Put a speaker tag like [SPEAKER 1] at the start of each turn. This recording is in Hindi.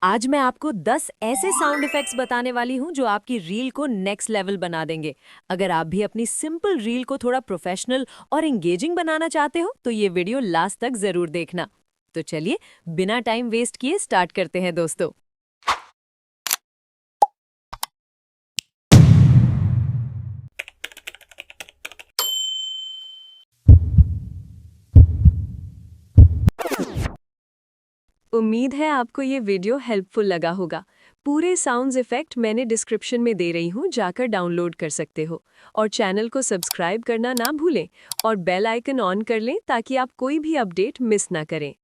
[SPEAKER 1] आज मैं आपको 10 ऐसे साउंड इफेक्ट्स बताने वाली हूं जो आपकी रील को नेक्स्ट लेवल बना देंगे। अगर आप भी अपनी सिंपल रील को थोड़ा प्रोफेशनल और एंगेजिंग बनाना चाहते हो तो ये वीडियो लास्ट तक जरूर देखना। तो चलिए बिना टाइम वेस्ट किए स्टार्ट करते हैं दोस्तों। उम्मीद है आपको ये वीडियो हेल्पफुल लगा होगा। पूरे साउंड्स इफेक्ट मैंने डिस्क्रिप्शन में दे रही हूँ, जाकर डाउनलोड कर सकते हो। और चैनल को सब्सक्राइब करना ना भूलें और बेल आइकन ऑन कर लें ताकि आप कोई भी अपडेट मिस ना करें।